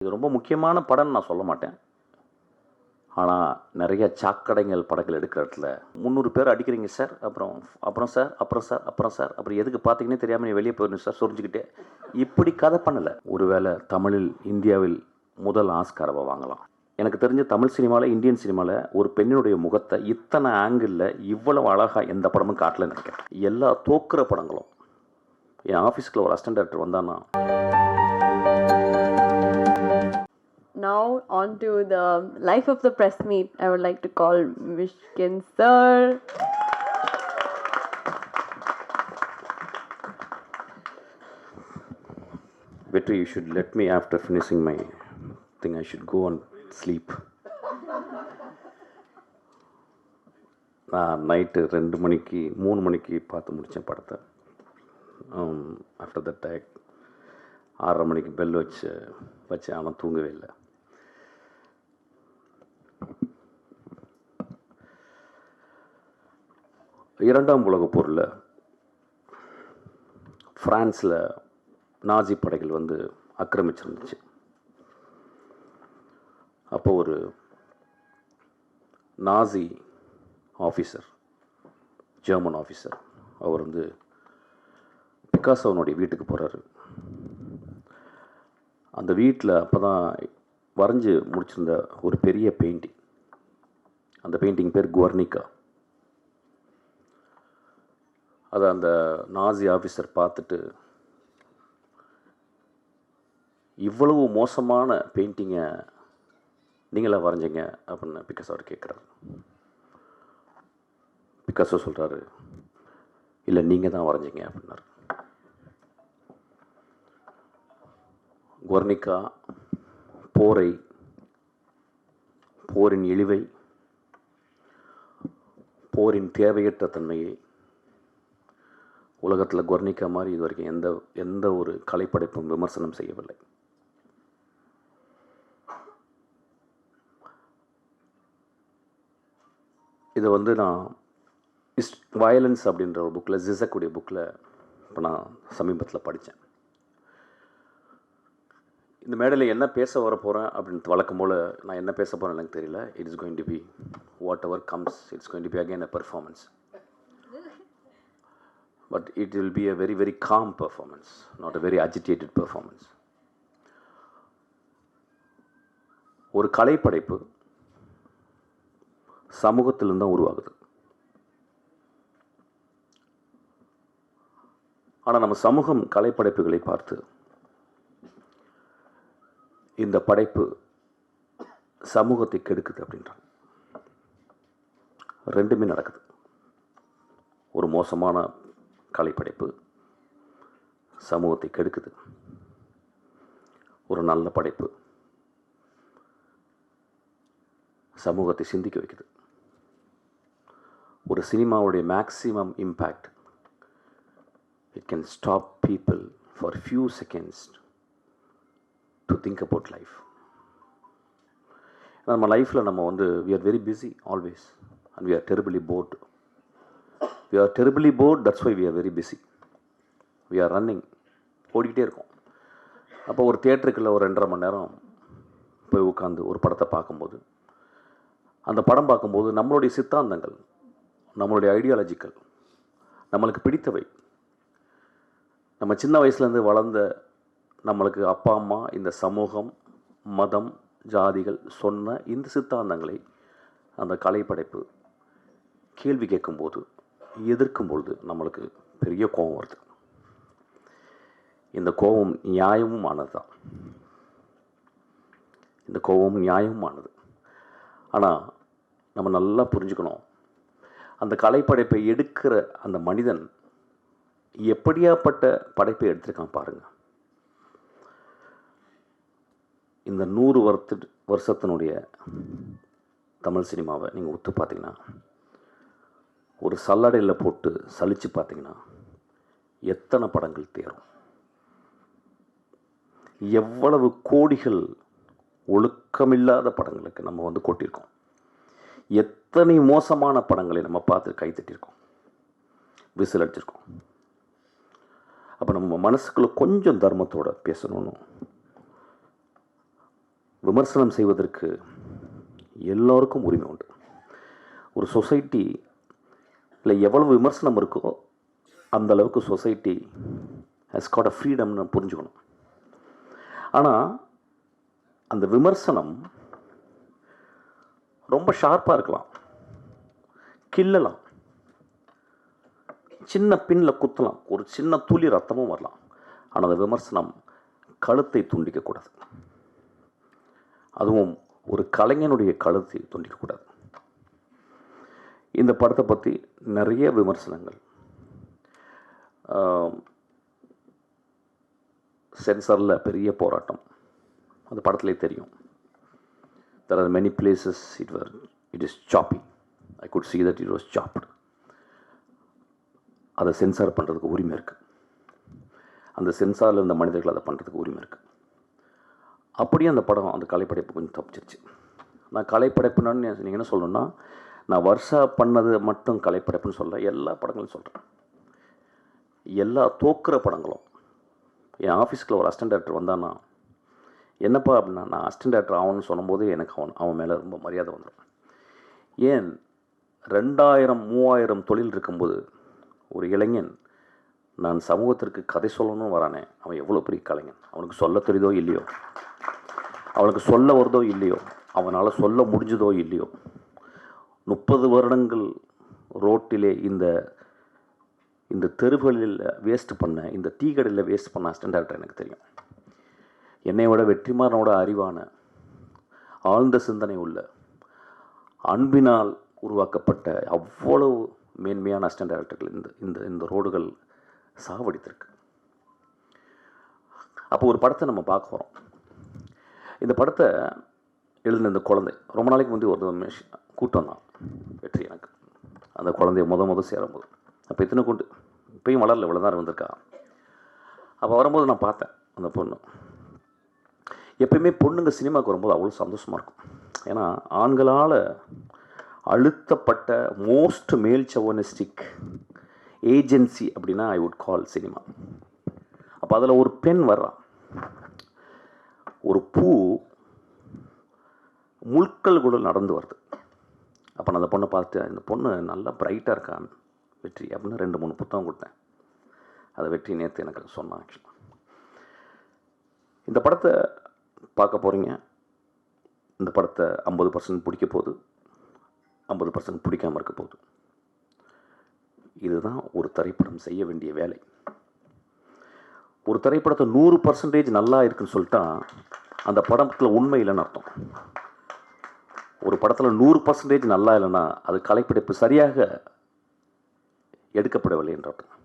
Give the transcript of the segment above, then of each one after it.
இது ரொம்ப முக்கியமான படம்னு நான் சொல்ல மாட்டேன். ஆனால் நிறைய சாக்கடைகள் படங்கள் எடுக்கிற இடத்துல 300 பேர் அடிக்கிறீங்க சார், அப்புறம் அப்புறம் சார் அப்புறம் சார் அப்புறம் சார் அப்புறம் எதுக்கு பார்த்தீங்கன்னே தெரியாமல் நீ வெளியே போயிடணும் சார் சொரிஞ்சுக்கிட்டே இப்படி கதை பண்ணலை. ஒருவேளை தமிழில் இந்தியாவில் முதல் ஆஸ்காரவை வாங்கலாம். எனக்கு தெரிஞ்ச தமிழ் சினிமாவில், இந்தியன் சினிமாவில் ஒரு பெண்ணினுடைய முகத்தை இத்தனை ஆங்கிளில் இவ்வளவு அழகாக எந்த படமும் காட்டலன்னு நினைக்கிறேன். எல்லா தோக்குற படங்களும் என் ஆஃபீஸ்க்குள்ள ஒரு அசிஸ்டன்ட் டைரக்டர் வந்தான்னா. Now on to the life of the press meet. I would like to call Mishkin sir. Vetri, you should let me after finishing my thing. I should go and sleep. நான் night 2 மணிக்கு 3 மணிக்கு பார்த்து முடித்தேன் படத்தை. After that 6:30 மணிக்கு bell வச்சேன். ஆனால் தூங்கவே இல்லை. இரண்டாம் உலகப் போரில் ஃப்ரான்ஸில் நாஜி படைகள் வந்து ஆக்கிரமிச்சிருந்துச்சு. அப்போ ஒரு நாசி ஆஃபீஸர், ஜெர்மன் ஆஃபீஸர், அவர் வந்து பிக்காசோனுடைய வீட்டுக்கு போகிறாரு. அந்த வீட்டில் அப்போ தான் வரைஞ்சி முடிச்சிருந்த ஒரு பெரிய பெயிண்டிங். அந்த பெயிண்டிங் பேர் குவர்னிகா. அதை அந்த நாசி ஆஃபீஸர் பார்த்துட்டு, இவ்வளவு மோசமான பெயிண்டிங்கை நீங்களா வரைஞ்சிங்க அப்படின்னு பிக்காசோ அவர் கேட்குறாரு. பிக்காசோ சொல்கிறாரு, இல்லை நீங்கள் தான் வரைஞ்சிங்க அப்படின்னாரு. குவர்னிகா போரை, போரின் இழிவை, போரின் தேவையற்ற தன்மையை, உலகத்தில் குவர்னிகா மாதிரி இது வரைக்கும் எந்த ஒரு கலைப்படைப்பும் விமர்சனம் செய்யவில்லை. இதை வந்து நான் வயலன்ஸ் அப்படின்ற ஒரு புக்கில், ஜிசக்குடைய புக்கில் இப்போ நான் சமீபத்தில் படித்தேன். இந்த மேடையில் என்ன பேச வர போகிறேன் அப்படின்னு வழக்கம் போல் நான் என்ன பேச போகிறேன் எனக்கு தெரியல. It is going to be whatever comes, it's going to be again a performance. But it will be a very, very calm performance, not a very agitated performance. ஒரு கலைப்படைப்பு சமூகத்திலிருந்து தான் உருவாகுது. ஆனால் நம்ம சமூகம் கலைப்படைப்புகளை பார்த்து இந்த படைப்பு சமூகத்தை கெடுக்குது அப்படின்றாங்க. ரெண்டுமே நடக்குது. ஒரு மோசமான கலைப்படைப்பு சமூகத்தை கெடுக்குது. ஒரு நல்ல படைப்பு சமூகத்தை சிந்திக்க வைக்குது. ஒரு சினிமாவுடைய maximum impact, it can stop people for few seconds to think about life. நம்ம லைஃப்பில் நம்ம வந்து we are very busy always and we are terribly bored. We are terribly bored, that's why we are very busy. We are running, ஓடிக்கிட்டே இருக்கோம். அப்போ ஒரு தியேட்டருக்குள்ள ஒரு 2.5 மணி நேரம் போய் உட்காந்து ஒரு படத்தை பார்க்கும்போது, அந்த படம் பார்க்கும்போது நம்மளுடைய சித்தாந்தங்கள், நம்மளுடைய ஐடியாலஜிக்கல், நம்மளுக்கு பிடித்தவை, நம்ம சின்ன வயசுலேருந்து வளர்ந்த நம்மளுக்கு அப்பா அம்மா, இந்த சமூகம், மதம், ஜாதிகள் சொன்ன இந்த சித்தாந்தங்களை அந்த கலைப்படைப்பு கேள்வி கேட்கும்போது, எதிர்க்கும்பொழுது நம்மளுக்கு பெரிய கோபம் வருது. இந்த கோபம் நியாயமுமானது தான். இந்த கோபம் நியாயமானது. ஆனால் நம்ம நல்லா புரிஞ்சுக்கணும், அந்த கலைப்படைப்பை எடுக்கிற அந்த மனிதன் எப்படியாப்பட்ட படைப்பை எடுத்திருக்கான் பாருங்கள். இந்த 100 வருஷத்தினுடைய தமிழ் சினிமாவை நீங்கள் ஒத்து பார்த்தீங்கன்னா, ஒரு சல்லடையில் போட்டு சலித்து பார்த்தீங்கன்னா எத்தனை படங்கள் தேரும். எவ்வளவு கோடிகள் ஒழுக்கமில்லாத படங்களுக்கு நம்ம வந்து கொட்டியிருக்கோம். எத்தனை மோசமான படங்களை நம்ம பார்த்து கைத்தட்டியிருக்கோம், விசில் அடிச்சிருக்கோம். அப்போ நம்ம மனசுக்குள்ளே கொஞ்சம் தர்மத்தோடு பேசணும்னு விமர்சனம் செய்வதற்கு எல்லோருக்கும் உரிமை உண்டு. ஒரு சொசைட்டி இல்லை எவ்வளவு விமர்சனம் இருக்கோ அந்த அளவுக்கு சொசைட்டி ஹஸ் காட் அ ஃப்ரீடம்னு புரிஞ்சுக்கணும். ஆனால் அந்த விமர்சனம் ரொம்ப ஷார்ப்பாக இருக்கலாம், கிள்ளலாம், சின்ன பின்னில் குத்தலாம், ஒரு சின்ன துளி ரத்தமும் வரலாம். ஆனால் அந்த விமர்சனம் கழுத்தை துண்டிக்கக்கூடாது. அதுவும் ஒரு கலைஞனுடைய கழுத்தை துண்டிக்கக்கூடாது. இந்த படத்தை பற்றி நிறைய விமர்சனங்கள், சென்சாரில் பெரிய போராட்டம், அந்த படத்திலே தெரியும். There are many places it is choppy. I could see that it was chopped. அதை சென்சார் பண்ணுறதுக்கு உரிமை இருக்குது. அந்த சென்சாரில் இருந்த மனிதர்கள் அதை பண்ணுறதுக்கு உரிமை இருக்குது. அப்படியே அந்த படம், அந்த கலைப்படைப்பு கொஞ்சம் தப்பிச்சிருச்சு. நான் கலைப்படைப்புன்னு நீங்கள் என்ன சொல்லணுன்னா, நான் வருஷா பண்ணது மட்டும் கலைப்படைப்புன்னு சொல்ல, எல்லா படங்களும் சொல்கிறேன். எல்லா தோக்குற படங்களும். என் ஆஃபீஸ்க்குள்ள ஒரு அசிஸ்டன்ட் டைரக்டர் வந்தான்னா, என்னப்பா அப்படின்னா, நான் அசிஸ்டன்ட் டைரக்டர் ஆகணும்னு சொல்லும்போது எனக்கு அவன் மேலே ரொம்ப மரியாதை வந்துடும். ஏன் 2000-3000 தொழில் இருக்கும்போது ஒரு இளைஞன் நான் சமூகத்திற்கு கதை சொல்லணும்னு வரானே, அவன் எவ்வளோ பெரிய கலைஞன். அவனுக்கு சொல்ல தெரியுதோ இல்லையோ, அவனுக்கு சொல்ல வருதோ இல்லையோ, அவனால் சொல்ல முடிஞ்சதோ இல்லையோ, 30 வருடங்கள் ரோட்டிலே இந்த தெருவுகளில் வேஸ்ட் பண்ண, இந்த டீ கடையில் வேஸ்ட் பண்ண அசிஸ்டன்ட் டைரக்டர் எனக்கு தெரியும். என்னையோட வெற்றிமாறனோட அறிவான, ஆழ்ந்த சிந்தனை உள்ள, அன்பினால் உருவாக்கப்பட்ட அவ்வளவு மேன்மையான அசிஸ்டன்ட் டைரக்டர்கள் இந்த ரோடுகள் சாவடித்திருக்கு. அப்போ ஒரு படத்தை நம்ம பார்க்க போகிறோம். இந்த படத்தை எழுதின இந்த குழந்தை ரொம்ப நாளைக்கு முந்தைய ஒரு கூட்டம் தான் வெற்றி. எனக்கு அந்த குழந்தைய முத சேரும்போது அப்போ இத்தனை கொண்டு இப்பயும் வளரல, இவ்வளோ தான் வந்திருக்கா. அப்போ வரும்போது நான் பார்த்தேன் அந்த பொண்ணு. எப்பயுமே பொண்ணுங்க சினிமாவுக்கு வரும்போது அவ்வளோ சந்தோஷமாக இருக்கும். ஏன்னா ஆண்களால் அழுத்தப்பட்ட மோஸ்ட் மேல் சவனிஸ்டிக் ஏஜென்சி அப்படின்னா ஐ வுட் கால் சினிமா. அப்போ அதில் ஒரு பெண் வர்றான். ஒரு பூ முட்கள் கூட நடந்து வருது. அப்போ நான் அந்த பொண்ணை பார்த்து, இந்த பொண்ணு நல்லா பிரைட்டாக இருக்கான் வெற்றி அப்படின்னு 2-3 புத்தகம் கொடுத்தேன். அதை வெற்றி நேற்று எனக்கு சொன்னான். ஆக்சுவலாக இந்த படத்தை பார்க்க போகிறீங்க. இந்த படத்தை 50% பிடிக்க போகுது, 50% பிடிக்காமல் இருக்க போகுது. இதுதான் ஒரு திரைப்படம் செய்ய வேண்டிய வேலை. ஒரு திரைப்படத்தை 100% நல்லா இருக்குன்னு சொல்லிட்டா அந்த படத்தில் உண்மை இல்லைன்னு அர்த்தம். ஒரு படத்தில் 100% நல்லா இல்லைன்னா அது கலைப்படைப்பு சரியாக எடுக்கப்படவில்லை என்ற அர்த்தம்.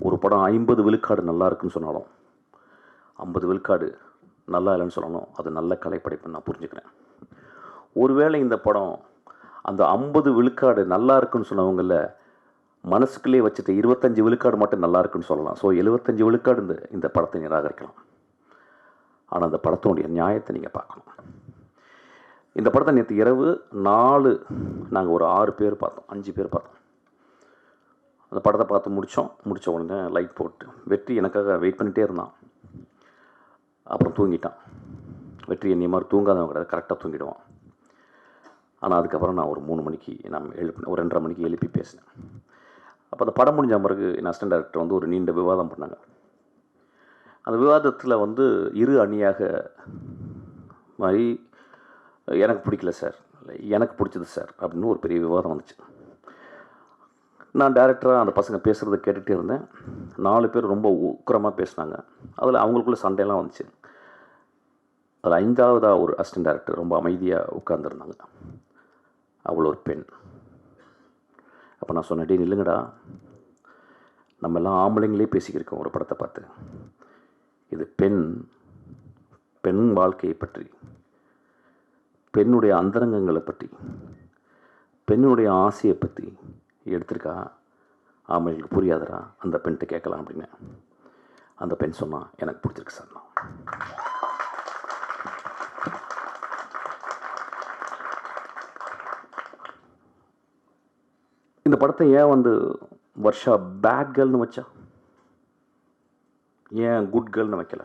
ஒரு படம் 50 விழுக்காடு நல்லா இருக்குன்னு சொன்னாலும் 50 விழுக்காடு நல்லா இல்லைன்னு சொல்லணும், அது நல்ல கலைப்படைப்புன்னு நான் புரிஞ்சுக்கிறேன். ஒருவேளை இந்த படம் அந்த 50 விழுக்காடு நல்லா இருக்குன்னு சொன்னவங்கள மனசுக்குள்ளே வச்சுட்டு 25 விழுக்காடு மட்டும் நல்லா இருக்குன்னு சொல்லலாம். ஸோ 75 விழுக்காடு இந்த படத்தை நிராகரிக்கலாம். ஆனால் அந்த படத்தினுடைய நியாயத்தை நீங்கள் பார்க்கணும். இந்த படத்தை நேற்று இரவு 4 நாங்கள் ஒரு 6 பேர் பார்த்தோம், 5 பேர் பார்த்தோம். அந்த படத்தை பார்த்து முடித்த உடனே லைட் போட்டு வெற்றி எனக்காக வெயிட் பண்ணிகிட்டே இருந்தான். அப்புறம் தூங்கிட்டான். வெற்றி என்னை மாதிரி தூங்காதவங்க கிடையாது, கரெக்டாக தூங்கிடுவான். ஆனால் அதுக்கப்புறம் நான் ஒரு 3 மணிக்கு ஒரு 2:30 மணிக்கு எழுப்பி பேசினேன். அப்போ அந்த படம் முடிஞ்ச பிறகு என் அசிஸ்டன்ட் டைரக்டர் ஒரு நீண்ட விவாதம் பண்ணாங்க. அந்த விவாதத்தில் இரு அணியாக மாதிரி எனக்கு பிடிக்கல சார், எனக்கு பிடிச்சது சார் அப்படின்னு ஒரு பெரிய விவாதம் வந்துச்சு. நான் டைரக்டராக அந்த பசங்க பேசுகிறத கேட்டுகிட்டே இருந்தேன். 4 பேர் ரொம்ப உக்கிரமாக பேசினாங்க. அதில் அவங்களுக்குள்ள சண்டையெல்லாம் வந்துச்சு. அதில் 5ஆவதாக ஒரு அசிஸ்டன்ட் டைரக்டர் ரொம்ப அமைதியாக உட்கார்ந்துருந்தாங்க. அவ்வளோ ஒரு பெண். அப்போ நான் சொன்னேன், டே நில்லுங்கடா, நம்ம எல்லாம் ஆம்பளைங்களே பேசிக்கிருக்கோம் ஒரு படத்தை பார்த்து. இது பெண் வாழ்க்கையை பற்றி, பெண்ணுடைய அந்தரங்கங்களை பற்றி, பெண்ணுடைய ஆசையை பற்றி எடுத்திருக்கா. ஆம்பளைங்களுக்கு புரியாதரா, அந்த பெண்கிட்ட கேட்கலாம் அப்படின்னு. அந்த பெண் சொன்னான், எனக்கு பிடிச்சிருக்கு சார். இந்த படத்தை ஏன் வர்ஷா பேட் கேர்ள்னு வச்சா, ஏன் குட் கேர்ள்னு வைக்கல?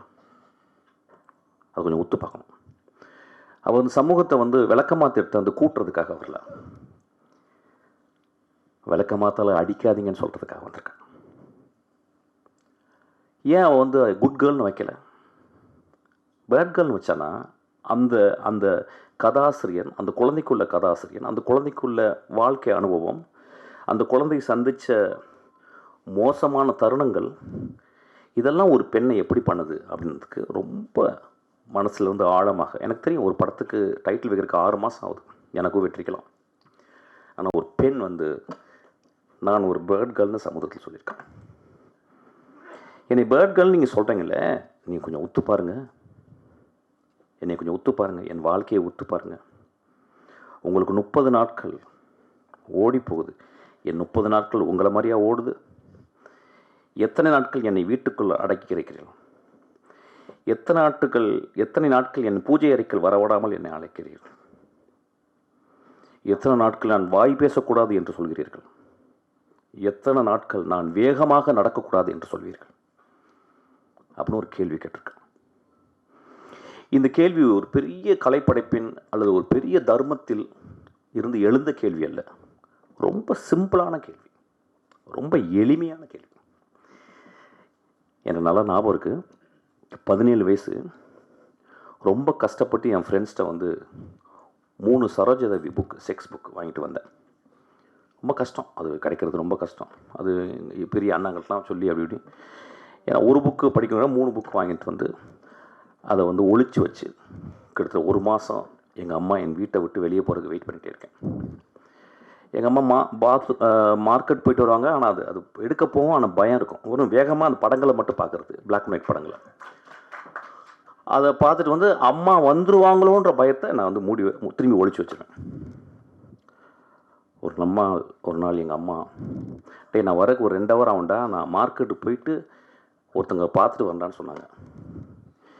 அது கொஞ்சம் ஒத்து பார்க்கணும். அவள் வந்து சமூகத்தை வந்து விளக்கமாத்திட்டு வந்து கூட்டுறதுக்காக வரல, விளக்கமாத்தால அடிக்காதீங்கன்னு சொல்கிறதுக்காக வந்திருக்கான். ஏன் அவள் வந்து குட் கேர்ள்னு வைக்கல, பேட் கேர்ள்னு வச்சானா அந்த அந்த கதாசிரியன், அந்த குழந்தைக்குள்ள கதாசிரியன், அந்த குழந்தைக்குள்ள வாழ்க்கை அனுபவம், அந்த குழந்தை சந்தித்த மோசமான தருணங்கள், இதெல்லாம் ஒரு பெண்ணை எப்படி பண்ணுது அப்படின்றதுக்கு ரொம்ப மனசில் வந்து ஆழமாக எனக்கு தெரியும். ஒரு படத்துக்கு டைட்டில் வைக்கிறதுக்கு 6 மாதம் ஆகுது, எனக்கும் வெற்றிக்கலாம். ஆனால் ஒரு பெண் வந்து நான் ஒரு பேர்ட் கேர்ள்னு சமூகத்தில் சொல்லியிருக்கேன். என்னை பேர்ட் கேர்ள் நீங்கள் சொல்கிறீங்களே, நீங்கள் கொஞ்சம் ஒத்து பாருங்கள், என்னை கொஞ்சம் ஒத்து பாருங்கள், என் வாழ்க்கையை ஒத்து பாருங்கள். உங்களுக்கு 30 நாட்கள் ஓடி போகுது, என் 30 நாட்கள் உங்களை மாதிரியா ஓடுது? எத்தனை நாட்கள் என்னை வீட்டுக்குள் அடக்கி கிடைக்கிறீர்கள்? எத்தனை நாட்கள் என் பூஜை அறைக்குள் வரவிடாமல் என்னை அழைக்கிறீர்கள்? எத்தனை நாட்கள் நான் வாய் பேசக்கூடாது என்று சொல்கிறீர்கள்? எத்தனை நாட்கள் நான் வேகமாக நடக்கக்கூடாது என்று சொல்வீர்கள்? அப்படின்னு ஒரு கேள்வி கேட்டிருக்கேன். இந்த கேள்வி ஒரு பெரிய கலைப்படைப்பின் அல்லது ஒரு பெரிய தர்மத்தில் இருந்து எழுந்த கேள்வி அல்ல. ரொம்ப சிம்பிளான கேள்வி, ரொம்ப எளிமையான கேள்வி. எனக்கு நல்லா ஞாபகம் இருக்குது. 17 வயசு, ரொம்ப கஷ்டப்பட்டு என் ஃப்ரெண்ட்ஸ்கிட்ட வந்து 3 சரோஜதேவி புக், செக்ஸ் புக் வாங்கிட்டு வந்தேன். ரொம்ப கஷ்டம், அது கிடைக்கிறது ரொம்ப கஷ்டம். அது பெரிய அண்ணாங்கள்லாம் சொல்லி அப்படி இப்படி, ஏன்னா ஒரு புக்கு படிக்கணும்னா 3 புக் வாங்கிட்டு வந்து அதை வந்து ஒழிச்சு வச்சு கிட்டத்தட்ட 1 மாதம் எங்கள் அம்மா என் வீட்டை விட்டு வெளியே போகிறதுக்கு வெயிட் பண்ணிகிட்டே இருக்கேன். எங்கள் அம்மா மார்க்கெட் போயிட்டு வருவாங்க, ஆனால் அது எடுக்க போவோம், ஆனால் பயம் இருக்கும். ஒரு வேகமாக அந்த படங்களை மட்டும் பார்க்குறது, பிளாக் அண்ட் ஒயிட் படங்களை. அதை பார்த்துட்டு வந்து அம்மா வந்துருவாங்களோன்ற பயத்தை நான் வந்து திரும்பி ஒழிச்சு வச்சுருவேன். ஒரு நாள் எங்கள் அம்மா, நான் வரக்கு ஒரு 2 ஹவர் ஆகும்டா, நான் மார்க்கெட்டு போயிட்டு ஒருத்தங்க பார்த்துட்டு வந்தான்னு சொன்னாங்க.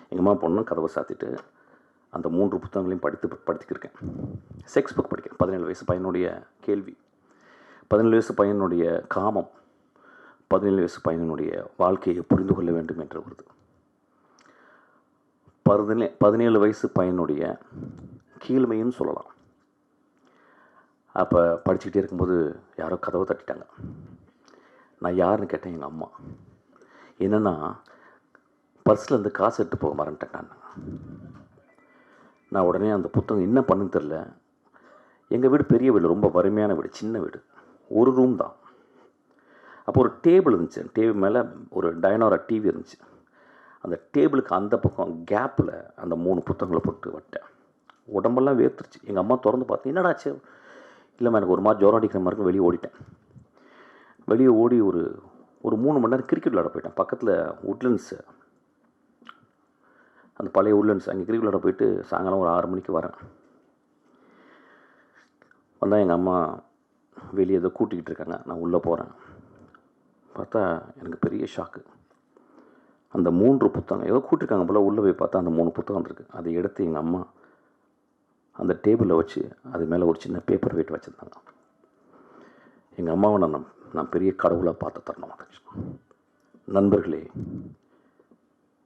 எங்கள் அம்மா பொண்ணு கதவை சாத்திட்டு அந்த 3 புத்தகங்களையும் படித்துக்கிருக்கேன். செக்ஸ் புக் படிக்கிறேன். 17 வயசு பையனுடைய கேள்வி, 17 வயசு பையனுடைய காமம், 17 வயசு பையனுடைய வாழ்க்கையை புரிந்து கொள்ள வேண்டும் என்ற வருது. 17 வயசு பையனுடைய கீழ்மைன்னு சொல்லலாம். அப்போ படிச்சுக்கிட்டே இருக்கும்போது யாரோ கதவை தட்டிட்டாங்க. நான் யாருன்னு கேட்டேன். எங்கள் அம்மா. என்னென்னா, பர்ஸ்லேருந்து காசு எடுத்து போக மறந்துட்டேன். நான் உடனே அந்த புத்தகம் என்ன பண்ணுன்னு தெரில. எங்கள் வீடு பெரிய வீடு, ரொம்ப வறுமையான வீடு, சின்ன வீடு, ஒரு ரூம் தான். அப்போ ஒரு டேபிள் இருந்துச்சு, டேபிள் மேலே ஒரு டைனோரா டிவி இருந்துச்சு. அந்த டேபிளுக்கு அந்த பக்கம் கேப்பில் அந்த 3 புத்தகங்களை போட்டு வட்டேன். உடம்பெல்லாம் வேர்த்துருச்சு. எங்கள் அம்மா திறந்து பார்த்து, என்னடாச்சு? இல்லைம்மா, எனக்கு ஒரு மாதிரி ஜுரம் அடிக்கிற மாதிரி இருக்கும். வெளியே ஓடிட்டேன். வெளியே ஓடி ஒரு 3 மணி நேரம் கிரிக்கெட் விளையாட போயிட்டேன். பக்கத்தில் உட்லண்ட்ஸு, அந்த பழைய உட்லண்ட்ஸ், அங்கே கிரிக்கெட் விளையாட போயிட்டு சாயங்காலம் ஒரு 6 மணிக்கு வரேன். வந்தால் எங்கள் அம்மா வெளியே ஏதோ கூட்டிக்கிட்டு இருக்காங்க. நான் உள்ளே போகிறேன். பார்த்தா எனக்கு பெரிய ஷாக்கு. அந்த 3 புத்தகம் ஏதோ கூட்டிருக்காங்க போல். உள்ளே போய் பார்த்தா அந்த 3 புத்தகம் இருக்குது. அதை எடுத்து எங்கள் அம்மா அந்த டேபிளில் வச்சு அது மேலே ஒரு சின்ன பேப்பர் வெயிட் வச்சுருந்தாங்க. எங்கள் அம்மாவை நான் பெரிய கடவுளாக பார்த்து தரணும். நண்பர்களே,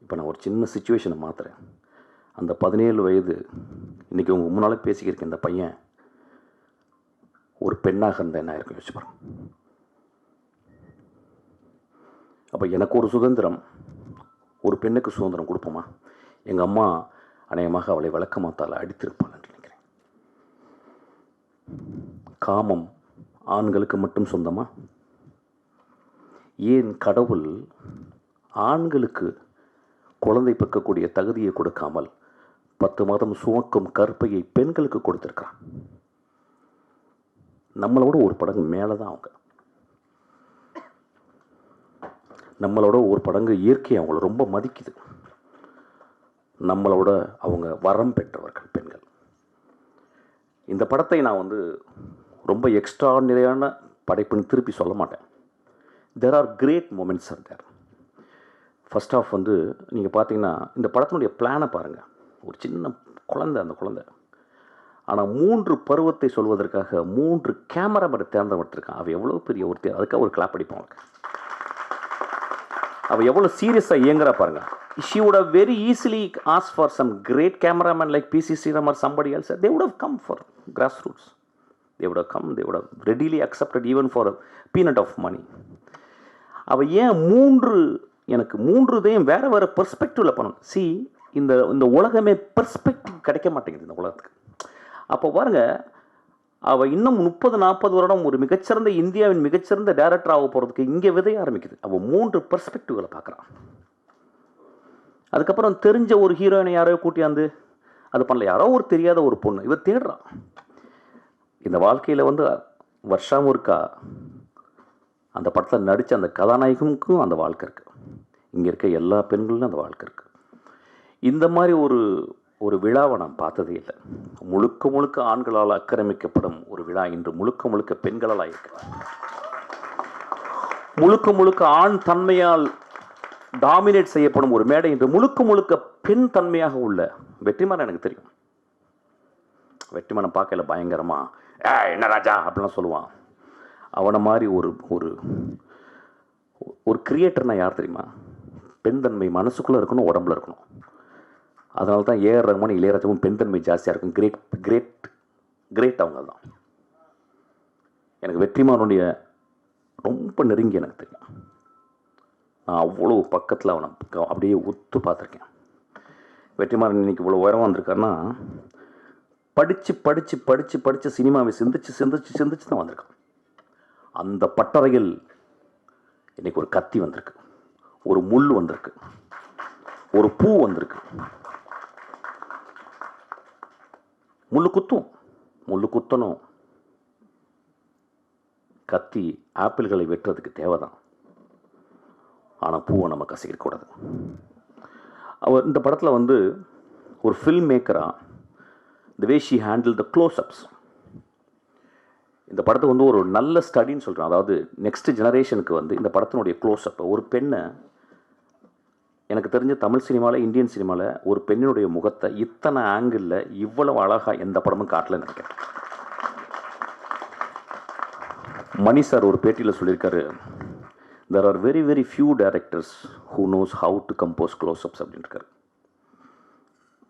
இப்போ நான் ஒரு சின்ன சுச்சுவேஷனை மாற்றுறேன். அந்த 17 வயது இன்றைக்கி உங்கள் முன்னால் பேசிக்கிருக்கேன். இந்த பையன் ஒரு பெண்ணாக இருந்தால் என்ன இருக்கும் யோசிச்சு பாருங்க. அப்போ எனக்கு ஒரு சுதந்திரம், ஒரு பெண்ணுக்கு சுதந்திரம் கொடுப்போமா? எங்கள் அம்மா அநேகமாக அவளை விளக்கமாத்தால் அடித்திருப்பாள் என்று நினைக்கிறேன். காமம் ஆண்களுக்கு மட்டும் சொந்தமா? ஏன் கடவுள் ஆண்களுக்கு குழந்தை பெக்கக்கூடிய தகுதியை கொடுக்காமல் 10 மாதம் சுமக்கும் கற்பையை பெண்களுக்கு கொடுத்துருக்கான்? நம்மளோட ஒரு படங்கு மேலே தான் அவங்க. நம்மளோட ஒரு படங்கு இயற்கை அவங்கள ரொம்ப மதிக்குது. நம்மளோட அவங்க வரம் பெற்றவர்கள் பெண்கள். இந்த படத்தை நான் ரொம்ப எக்ஸ்ட்ராடினரியான படைப்புன்னு திருப்பி சொல்ல மாட்டேன். There are great moments are there. First of நீங்கள் பார்த்தீங்கன்னா இந்த படத்தினுடைய பிளானை பாருங்கள். ஒரு சின்ன குழந்தை, அந்த குழந்தை ஆனால் 3 பருவத்தை சொல்வதற்காக 3 கேமராமேனை தேர்ந்தெடுத்திருக்கான். அவன் எவ்வளோ பெரிய ஒருத்தர், அதுக்காக ஒரு கிளாப் அடிப்பான் அவனுக்கு. அவள் எவ்வளோ சீரியஸாக இயங்குறா பாருங்க. She would have very easily asked for some great cameraman like P.C. Sriram or somebody else. They would have come for grassroots. They would have come. They would have readily accepted even for a peanut of money. அவள் ஏன் எனக்கு 3 இதையும் வேறு வேறு பெர்ஸ்பெக்டிவில் பண்ணணும். C இந்த உலகமே perspective கிடைக்க மாட்டேங்குது இந்த உலகத்துக்கு. அப்போ பாருங்க, அவள் இன்னும் 30-40 வருடம் ஒரு மிகச்சிறந்த இந்தியாவின் மிகச்சிறந்த டைரக்டர் ஆக போகிறதுக்கு இங்கே விதைய ஆரம்பிக்குது. அவள் 3 பெர்ஸ்பெக்டிவ்களை பார்க்குறான். அதுக்கப்புறம் தெரிஞ்ச ஒரு ஹீரோயினை யாரோ கூட்டியாந்து அது பண்ணல, யாரோ ஒரு தெரியாத ஒரு பொண்ணு இவர் தேடுறான். இந்த வாழ்க்கையில் வருஷம் இருக்கா அந்த படத்தில் நடித்த அந்த கதாநாயகனுக்கும் அந்த வாழ்க்கை இருக்குது. இங்கே இருக்க எல்லா பெண்களும் அந்த வாழ்க்கை இருக்குது. இந்த மாதிரி ஒரு விழாவை நான் பார்த்ததே இல்லை. முழுக்க முழுக்க ஆண்களால் ஆக்கிரமிக்கப்படும் ஒரு விழா இன்று முழுக்க பெண்களால் இருக்கு. முழுக்க ஆண் தன்மையால் டாமினேட் செய்யப்படும் ஒரு மேடை இன்று முழுக்க பெண் தன்மையாக உள்ள வெற்றிமாறன். எனக்கு தெரியும், வெற்றிமாறன் பார்க்கல பயங்கரமா என்ன ராஜா அப்படிலாம் சொல்லுவான். அவனை மாதிரி ஒரு கிரியேட்டர்னா யார் தெரியுமா? பெண் தன்மை மனசுக்குள்ளே இருக்கணும், உடம்புல இருக்கணும். அதனால தான் ஏஆர் ரஹ்மான், இளையராஜாவும் பெண் தன்மை ஜாஸ்தியாக இருக்கும். கிரேட் அவங்க தான். எனக்கு வெற்றிமாறனுடைய ரொம்ப நெருங்கி எனக்கு தெரியும். நான் அவ்வளோ பக்கத்தில் அவனை அப்படியே ஒத்து பார்த்துருக்கேன். வெற்றிமாறன் இன்னைக்கு இவ்வளோ உயரம் வந்திருக்காருன்னா படித்து சினிமாவை சிந்திச்சு தான் வந்திருக்கான். அந்த பட்டறையில் இன்னைக்கு ஒரு கத்தி வந்திருக்கு, ஒரு முள் வந்திருக்கு, ஒரு பூ வந்திருக்கு. முள்ளு குத்தணும். கத்தி ஆப்பிள்களை வெட்டுறதுக்கு தேவைதான், ஆனால் பூவை நம்ம கசிக்கக்கூடாது. அவர் இந்த படத்தில் ஒரு ஃபில்ம் மேக்கராக the way she handle the close ups, இந்த படத்தை ஒரு நல்ல ஸ்டடின்னு சொல்கிறேன். அதாவது நெக்ஸ்ட் ஜெனரேஷனுக்கு இந்த படத்தினுடைய க்ளோஸ்அப், ஒரு பெண்ணை, எனக்கு தெரிஞ்ச தமிழ் சினிமாவில் இந்தியன் சினிமாவில் ஒரு பெண்ணினுடைய முகத்தை இத்தனை ஆங்கிளில் இவ்வளவு அழகாக எந்த படமும் காட்டலன்னு நினைக்கிறேன். மணி சார் ஒரு பேட்டியில் சொல்லியிருக்காரு, there are very very few directors who knows how to compose close-ups அப்படின்ட்டு.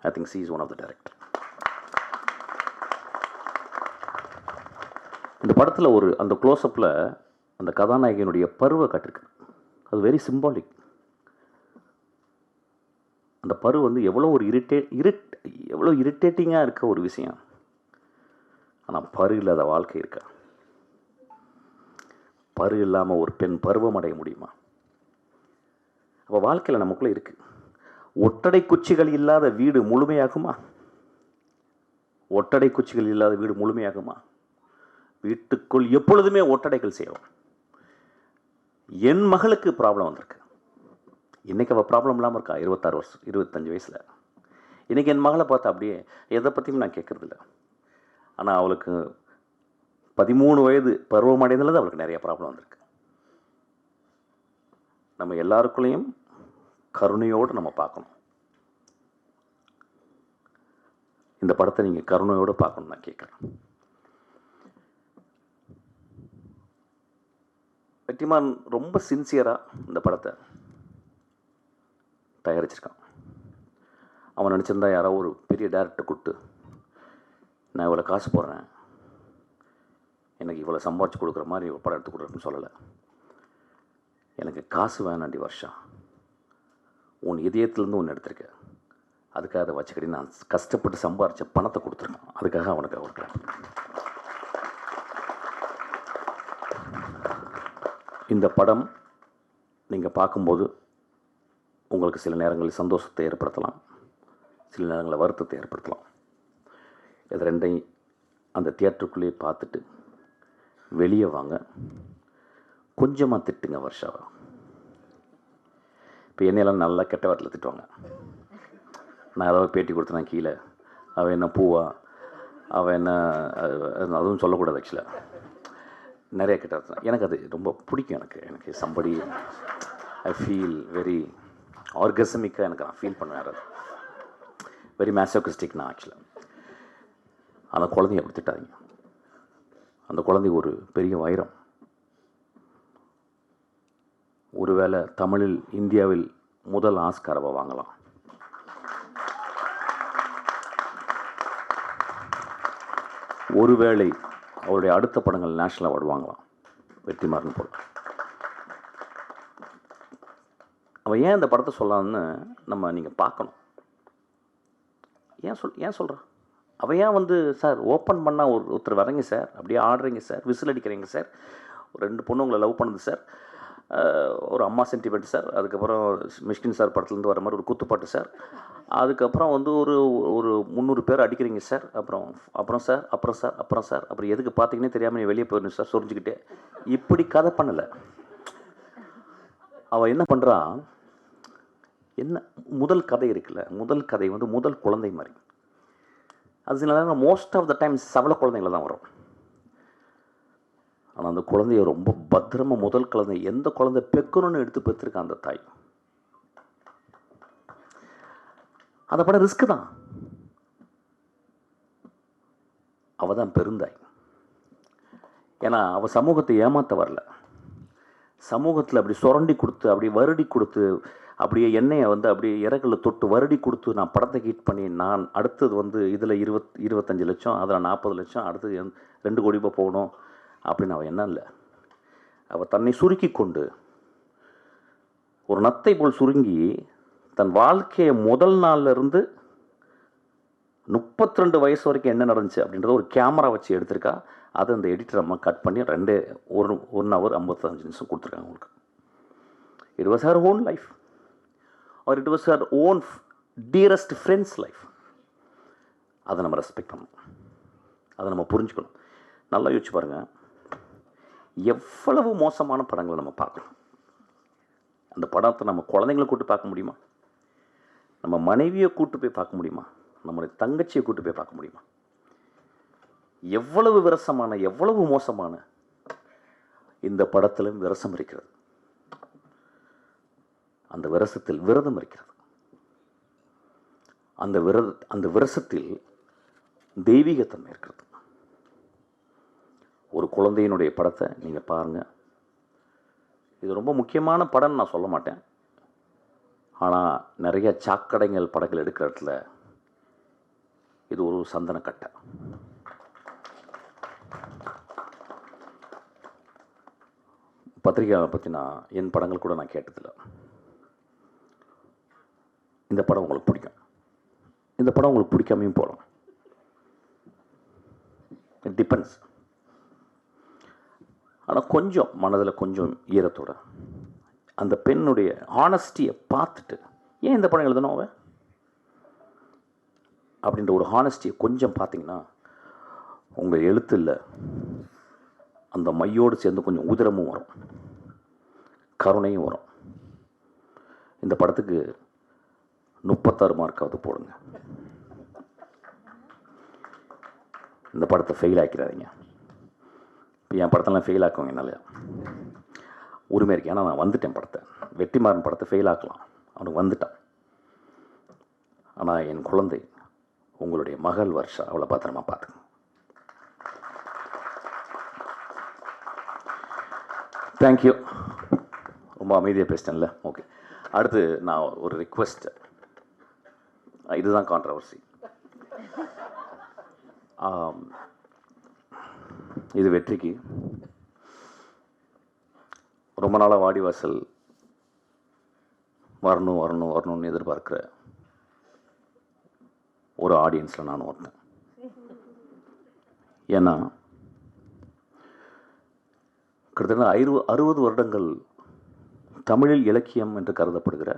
I think she is one of the director. இந்த படத்தில் அந்த க்ளோஸ்அப்பில் அந்த கதாநாயகனுடைய பருவை காட்டிருக்கு. அது வெரி சிம்பாலிக். அந்த பரு எவ்வளோ ஒரு எவ்வளோ இரிட்டேட்டிங்காக இருக்க ஒரு விஷயம். ஆனால் பரு இல்லாத வாழ்க்கை இருக்கா? பரு இல்லாமல் ஒரு பெண் பருவம் அடைய முடியுமா? அப்போ வாழ்க்கையில் நமக்குள்ளே இருக்குது. ஒட்டடை குச்சிகள் இல்லாத வீடு முழுமையாகுமா? ஒட்டடை குச்சிகள் இல்லாத வீடு முழுமையாகுமா? வீட்டுக்குள் எப்பொழுதுமே ஒட்டடைகள் செய்வோம். என் மகளுக்கு ப்ராப்ளம் வந்திருக்கு. இன்றைக்கி அவள் ப்ராப்ளம் இல்லாமல் இருக்கா, 26 வருஷம் 25 வயசில். இன்றைக்கி என் மகளை பார்த்தா அப்படியே எதை பற்றியும் நான் கேட்குறதில்ல. ஆனால் அவளுக்கு 13 வயது பருவம் அடைந்ததில் அவளுக்கு நிறைய ப்ராப்ளம் வந்திருக்கு. நம்ம எல்லாருக்குள்ளேயும் கருணையோடு நம்ம பார்க்கணும். இந்த படத்தை நீங்கள் கருணையோடு பார்க்கணும் நான் கேட்குறேன். வெற்றிமாறன் ரொம்ப சின்சியராக இந்த படத்தை தயாரிச்சிருக்கான். அவன் நினச்சிருந்தா யாரோ ஒரு பெரிய டேரக்டர் கூப்பிட்டு நான் இவ்வளோ காசு போடுறேன், எனக்கு இவ்வளோ சம்பாதிச்சு கொடுக்குற மாதிரி ஒரு படம் எடுத்து கொடுக்குறேன்னு சொல்லலை. எனக்கு காசு வேணாண்டி வருஷம், உன் இதயத்துலேருந்து ஒன்று எடுத்திருக்க, அதுக்காக அதை வச்சுக்கடி, நான் கஷ்டப்பட்டு சம்பாதிச்ச பணத்தை கொடுத்துருக்கான், அதுக்காக அவனுக்கு கொடுக்குறேன். இந்த படம் நீங்கள் பார்க்கும்போது உங்களுக்கு சில நேரங்களில் சந்தோஷத்தை ஏற்படுத்தலாம், சில நேரங்களில் வருத்தத்தை ஏற்படுத்தலாம். இது ரெண்டையும் அந்த தியேட்டருக்குள்ளேயே பார்த்துட்டு வெளியே வாங்க. கொஞ்சமாக திட்டுங்க வருஷாவை. இப்போ என்னையெல்லாம் நல்லா கெட்ட வாரத்தில் திட்டுவாங்க. நான் ஏதாவது பேட்டி கொடுத்தேன்னா கீழே அவள் என்ன பூவா, அவள் என்ன, அதுவும் சொல்லக்கூடாது. ஆக்சுவலாக நிறைய கெட்ட வார்த்தை எனக்கு அது ரொம்ப பிடிக்கும். எனக்கு சம்படி ஐ ஃபீல் வெரி ஆர்கசமிக்காக எனக்கு நான் ஃபீல் பண்ணுவேன். அது வெரி மேசோகிஸ்டிக் நான் ஆக்சுவலாக. அந்த குழந்தைய அப்படி திட்டாதீங்க. அந்த குழந்தை ஒரு பெரிய வைரம். ஒருவேளை தமிழில் இந்தியாவில் முதல் ஆஸ்கார் அவ வாங்கலாம். ஒருவேளை அவருடைய அடுத்த படங்கள் நேஷனல் அவார்டு வாங்கலாம், வெற்றிமாறன் போல. அவன் ஏன் இந்த படத்தை சொல்லலான்னு நீங்கள் பார்க்கணும். ஏன் சொல்கிறான் அவன்? ஏன் சார் ஓப்பன் பண்ணால் ஒருத்தர் வரீங்க சார், அப்படியே ஆடுறீங்க சார், விசில் அடிக்கிறீங்க சார், ஒரு 2 பொண்ணு உங்களை லவ் பண்ணுது சார், ஒரு அம்மா சென்டிமெண்ட் சார், அதுக்கப்புறம் மிஷ்கின் சார் படத்துலேருந்து வர மாதிரி ஒரு குத்துப்பாட்டு சார், அதுக்கப்புறம் ஒரு ஒரு 300 பேர் அடிக்கிறீங்க சார், அப்புறம் சார் அப்புறம் எதுக்கு பார்த்தீங்கன்னே தெரியாமல் நீ வெளியே போயிடணும் சார் சொரிஞ்சுக்கிட்டே. இப்படி கதை பண்ணலை. அவள் என்ன பண்ணுறான், என்ன முதல் கதை இருக்குல்ல, முதல் கதை முதல் குழந்தை மாதிரி. அது சில நேரம் மோஸ்ட் ஆஃப் த டைம்ஸ் சவள குழந்தைங்கள தான் வரும். ஆனால் அந்த குழந்தைய ரொம்ப பத்திரமாக, முதல் குழந்தை எந்த குழந்தை பெக்கணும்னு எடுத்து பெற்றிருக்கான் அந்த தாய். அந்த படம் ரிஸ்க்கு தான். அவள் தான் பெருந்தாய். ஏன்னா அவள் சமூகத்தை ஏமாற்ற வரல. சமூகத்தில் அப்படி சுரண்டி கொடுத்து, அப்படி வருடி கொடுத்து, அப்படியே எண்ணெயை அப்படியே இறகுல தொட்டு வருடி கொடுத்து நான் படத்தை ஹிட் பண்ணி, நான் அடுத்தது இதில் 25 லட்சம், அதில் 40 லட்சம், அடுத்தது 2 கோடி ரூபாய் போகணும் அப்படின்னு அவள் என்ன இல்லை. அவள் தன்னை சுருக்கி கொண்டு, ஒரு நத்தை போல் சுருங்கி, தன் வாழ்க்கையை முதல் நாள்லேருந்து 32 வயசு வரைக்கும் என்ன நடந்துச்சு அப்படின்றத ஒரு கேமரா வச்சு எடுத்திருக்கா. அதை அந்த எடிட்டர் அம்மா கட் பண்ணி 1 ஹவர் 55 நிமிஷம் கொடுத்துருக்காங்க உங்களுக்கு. It was her own life, R it was her own dearest friends life. அதை நம்ம ரெஸ்பெக்ட் பண்ணணும், அதை நம்ம புரிஞ்சுக்கணும். நல்லா யோசிச்சு பாருங்கள், எவ்வளவு மோசமான படங்களை நம்ம பார்க்குறோம். அந்த படத்தை நம்ம குழந்தைங்களை கூப்பிட்டு பார்க்க முடியுமா? நம்ம மனைவியை கூப்பிட்டு போய் பார்க்க முடியுமா? நம்மளுடைய தங்கச்சியை கூப்பிட்டு போய் பார்க்க முடியுமா? எவ்வளவு விரசமான, எவ்வளவு மோசமான. இந்த படத்திலும் விரசம் இருக்கிறது. அந்த விரசத்தில் விரதம் இருக்கிறது. அந்த விரசத்தில் தெய்வீகத்தன்மை இருக்கிறது. ஒரு குழந்தையினுடைய படத்தை நீங்கள் பாருங்கள். இது ரொம்ப முக்கியமான படம்னு நான் சொல்ல மாட்டேன். ஆனால் நிறைய சாக்கடைகள் படங்கள் எடுக்கிற இடத்துல இது ஒரு சந்தனக்கட்டை. பத்திரிகையாளரை பற்றி என் படங்கள் கூட நான் கேட்டதில்லை. இந்த படம் உங்களுக்கு பிடிக்கும், இந்த படம் உங்களுக்கு பிடிக்காமையும் போகலாம். It depends. ஆனால் கொஞ்சம் மனதில் கொஞ்சம் ஈரத்தோட அந்த பெண்ணுடைய ஹானஸ்டியை பார்த்துட்டு, ஏன் இந்த படம் எழுதணும் அவ அப்படின்ற ஒரு ஹானஸ்டியை கொஞ்சம் பார்த்தீங்கன்னா, உங்கள் எழுத்தில் அந்த மையோடு சேர்ந்து கொஞ்சம் உதிரமும் வரும், கருணையும் வரும். இந்த படத்துக்கு 36 மார்க்காவது போடுங்க. இந்த படத்தை ஃபெயில் ஆக்கிறாதீங்க. இப்போ என் படத்தெல்லாம் ஃபெயில் ஆக்குவாங்க என்னால் உரிமை இருக்கு. ஏன்னா நான் வந்துட்டேன். படத்தை வெற்றிமாறன் படத்தை ஃபெயில் ஆக்கலாம், அவனுக்கு வந்துட்டான். ஆனால் என் குழந்தை, உங்களுடைய மகள் வர்ஷா, அவளை பத்திரமா பார்த்துங்க. தேங்க்யூ. ரொம்ப அமைதியாக பேசிட்டேன்ல. ஓகே, அடுத்து நான் ஒரு ரிக்வெஸ்ட். இதுதான் கான்ட்ரவர்சி. இது வெற்றிக்கு ரொம்ப நாளாக வாடிவாசல் வரணும்னு எதிர்பார்க்குற ஒரு ஆடியன்ஸில் நான் ஒருத்தன். ஏன்னா கிட்டத்தட்ட 60 வருடங்கள் தமிழில் இலக்கியம் என்று கருதப்படுகிற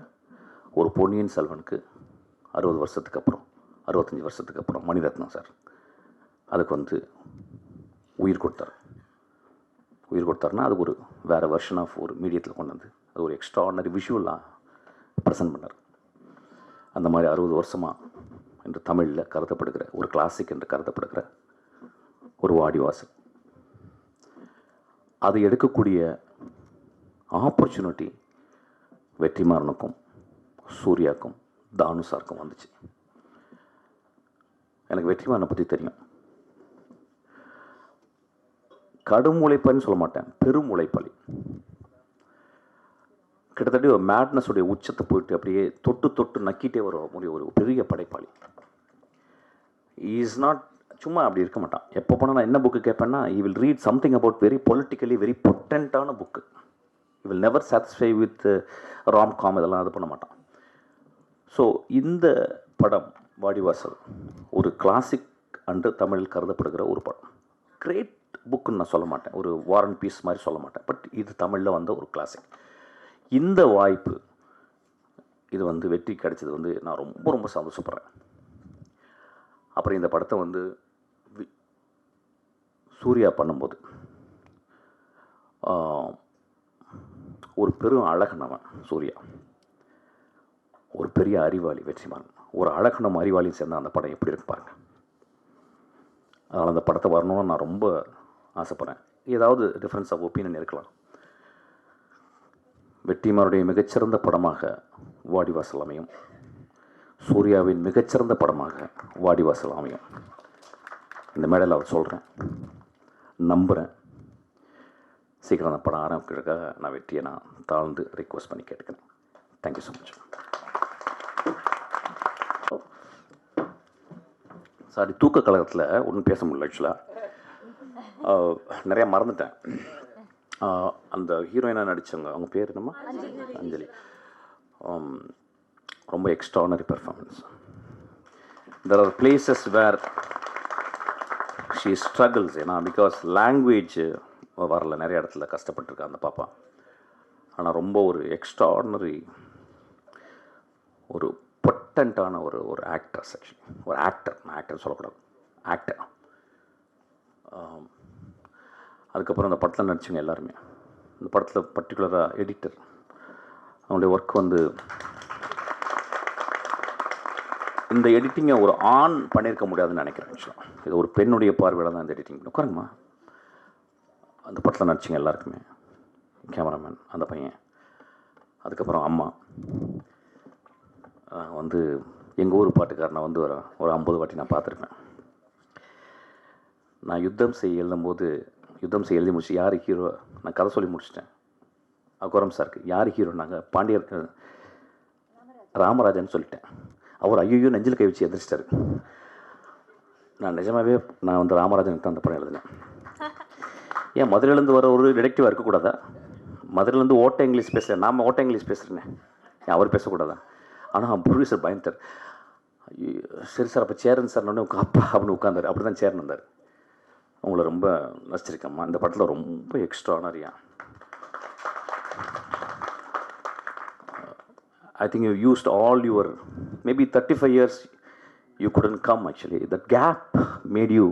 ஒரு பொன்னியின் செல்வனுக்கு 60 வருஷத்துக்கு அப்புறம், 65 வருஷத்துக்கு அப்புறம் மணிரத்னம் சார் அதுக்கு உயிர் கொடுத்தார். உயிர் கொடுத்தாருன்னா அது ஒரு வேறு வெர்ஷன் ஆஃப் ஒரு மீடியத்தில் கொண்டு வந்து அது ஒரு எக்ஸ்ட்ராஆர்டினரி விஷுவலாக ப்ரெசென்ட் பண்ணார். அந்த மாதிரி 60 வருஷமாக என்று தமிழில் கருதப்படுகிற ஒரு கிளாசிக் என்று கருதப்படுகிற ஒரு வாடிவாசல், அது எடுக்கக்கூடிய ஆப்பர்ச்சுனிட்டி வெற்றிமாறனுக்கும் சூர்யாவுக்கும் தானு சாருக்கும் வந்துச்சு. எனக்கு வெற்றிமாறனை பற்றி தெரியும். கடும் உழைப்பாளின்னு சொல்ல மாட்டேன், பெரும் உழைப்பாளி. கிட்டத்தட்ட ஒரு மேட்னஸுடைய உச்சத்தை போயிட்டு அப்படியே தொட்டு தொட்டு நக்கிட்டே வரும் ஒரு பெரிய படைப்பாளி. இஸ் நாட் சும்மா அப்படி இருக்க மாட்டான். எப்போ போனால் நான் என்ன புக்கு கேட்பேன்னா, I will read something about very politically very பொட்டன்ட்டான book. I will never satisfy with romcom, இதெல்லாம் இது பண்ண மாட்டான். ஸோ இந்த படம் வாடிவாசல் ஒரு கிளாசிக் அன்று தமிழில் கருதப்படுகிற ஒரு படம். கிரேட் புக்குன்னு நான் சொல்ல மாட்டேன், ஒரு வார் அண்ட் பீஸ் மாதிரி சொல்ல மாட்டேன். பட் இது தமிழில் வந்த ஒரு கிளாசிக். இந்த வாய்ப்பு இது வந்து வெற்றி கிடைச்சது வந்து நான் ரொம்ப ரொம்ப சந்தோஷப்படுறேன். அப்புறம் இந்த படத்தை வந்து சூர்யா பண்ணும்போது ஒரு பெரும் அழகன் அவன் சூர்யா, ஒரு பெரிய அறிவாளி வெற்றிமாறன், ஒரு அழகனும் அறிவாளியும் சேர்ந்த அந்த படம் எப்படி இருக்கு பாருங்க. அதனால் அந்த படத்தை வரணும்னு நான் ரொம்ப ஆசைப்பட்றேன். ஏதாவது டிஃப்ரென்ஸ் ஆஃப் ஒப்பீனியன் இருக்கலாம். வெற்றிமாறனுடைய மிகச்சிறந்த படமாக வாடிவாசல் அமையும், சூர்யாவின் மிகச்சிறந்த படமாக வாடிவாசல் அமையும். இந்த மேடையில் அவர் சொல்கிறேன், நம்புகிறேன். சீக்கிரம் அந்த படம் ஆரம்பிக்கிறதுக்காக நான் வெற்றியை நான் தாழ்ந்து ரிக்வெஸ்ட் பண்ணி கேட்டுக்கிறேன். Thank you so much. சாரி, தூக்க கழகத்தில் ஒன்றும் பேச முடியல. ஆக்சுவலாக நிறையா மறந்துட்டேன். அந்த ஹீரோயினாக நடித்தவங்க, அவங்க பேர் என்னம்மா? அஞ்சலி. ரொம்ப extraordinary performance. There are places where she struggles, ஏன்னா பிகாஸ் லாங்குவேஜ் வரல, நிறைய இடத்துல கஷ்டப்பட்டுருக்கா அந்த பாப்பா. ஆனால் ரொம்ப ஒரு எக்ஸ்ட்ரானரி, ஒரு பொட்டன்ட்டான ஒரு ஆக்டர்ஸ். ஆக்சுவலி ஒரு ஆக்டர், நான் ஆக்டர் சொல்லக்கூடாது, ஆக்டர். அதுக்கப்புறம் அந்த படத்தில் நடித்தவங்க எல்லாருமே, இந்த படத்தில் பர்டிகுலராக எடிட்டர், அவனுடைய ஒர்க் வந்து இந்த எடிட்டிங்கை ஒரு ஆண் பண்ணியிருக்க முடியாதுன்னு நினைக்கிறேன். ஆக்சுவலாக இது ஒரு பெண்ணுடைய பார்வையில் தான் இந்த எடிட்டிங். உட்காருங்கம்மா. அந்த படத்தில் நடிச்சிங்க எல்லாருக்குமே, கேமராமேன் அந்த பையன், அதுக்கப்புறம் அம்மா வந்து எங்கள் ஊர் பாட்டுக்காரனை வந்து ஒரு 50 வாட்டி நான் பார்த்துருப்பேன். நான் யுத்தம் செய்ய எழுதி முடிச்சு யார் ஹீரோ, நான் கதை சொல்லி முடிச்சிட்டேன். அகோரம் சாருக்கு யார் ஹீரோ, நாங்கள் பாண்டியர் ராமராஜன் சொல்லிட்டேன். அவர் ஐயோ நெஞ்சில் கை வச்சு எதிர்ச்சிட்டாரு. நான் நிஜமாகவே நான் வந்து ராமராஜனுக்கு தான் அந்த படம் எழுதினேன். ஏன் மதுரையிலேருந்து வர ஒரு டிடெக்டிவாக இருக்கக்கூடாதா? மதுரையிலேருந்து ஓட்ட இங்கிலீஷ் பேசுகிறேன், நாம் ஓட்ட இங்கிலீஷ் பேசுகிறேனே, ஏன் அவர் பேசக்கூடாதா? ஆனால் ப்ரொடியூசர் பயந்தார். சரி சார், அப்போ சேரன் சார் உடனே அப்பா அப்படின்னு உட்காந்தார். அப்படி தான் சேரன் வந்தார். உங்களை ரொம்ப நசிச்சிருக்கம்மா, இந்த படத்தில் ரொம்ப எக்ஸ்ட்ரானரியா. I think you used all your, maybe 35 years you couldn't come actually. That gap made you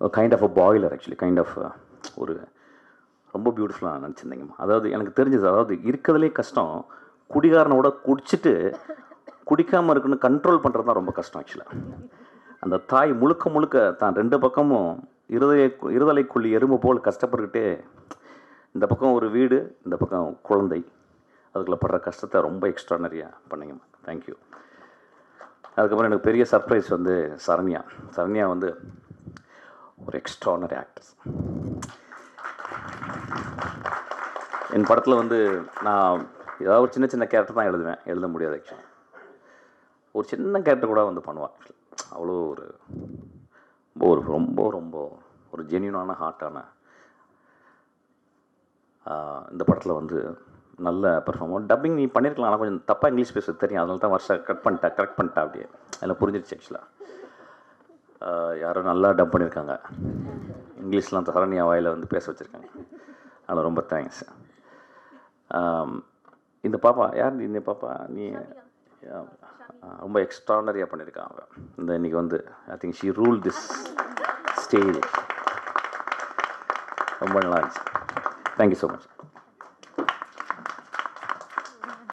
a kind of a boiler actually, kind of ஒரு ரொம்ப பியூட்டிஃபுல்லாக நினச்சிருந்தீங்கம்மா. அதாவது எனக்கு தெரிஞ்சது, அதாவது இருக்கிறதுலே கஷ்டம் குடிகாரனோட குடிச்சிட்டு குடிக்காமல் இருக்குன்னு கண்ட்ரோல் பண்ணுறது தான் ரொம்ப கஷ்டம் ஆக்சுவலாக. அந்த தாய் முழுக்க முழுக்க தான் 2 பக்கமும் இருதலைக்குள்ளி எறும்பு போல் கஷ்டப்பட்டுக்கிட்டே, இந்த பக்கம் ஒரு வீடு, இந்த பக்கம் குழந்தை, அதுக்குள்ளே படுற கஷ்டத்தை ரொம்ப எக்ஸ்ட்ரானரியாக பண்ணிங்கம்மா. தேங்க்யூ. அதுக்கப்புறம் எனக்கு பெரிய சர்ப்ரைஸ் வந்து சரண்யா வந்து ஒரு எக்ஸ்ட்ரானரி ஆக்டர்ஸ். என் படத்தில் வந்து நான் ஏதாவது ஒரு சின்ன கேரக்டர் தான் எழுத முடியாது ஆக்சுவலாக. ஒரு சின்ன கேரக்டர் கூட வந்து பண்ணுவாள். அவ்வளோ ரொம்ப ரொம்ப ஒரு ஜென்யூனான ஹார்ட்டான இந்த படத்தில் வந்து நல்ல பெர்ஃபார்மன்ஸ். டப்பிங் நீ பண்ணியிருக்கலாம், ஆனால் கொஞ்சம் தப்பாக இங்கிலீஷ் பேச தெரியும், அதனால தான் கரெக்ட் பண்ணிட்டா அப்படியே அதில் புரிஞ்சிருச்சு. ஆக்சுவலாக யாரும் நல்லா டப் பண்ணியிருக்காங்க, இங்கிலீஷ்லாம் சரண்யா வாயில் வந்து பேச வச்சுருக்காங்க. அதனால் ரொம்ப தேங்க்ஸ். இந்த பாப்பா யார்? இந்த பாப்பா நீ ரொம்ப எக்ஸ்ட்ரானரியாக பண்ணியிருக்காங்க. இந்த இன்றைக்கி வந்து I think she rule this stage. ரொம்ப நல்லா இருந்துச்சு. Thank you so much.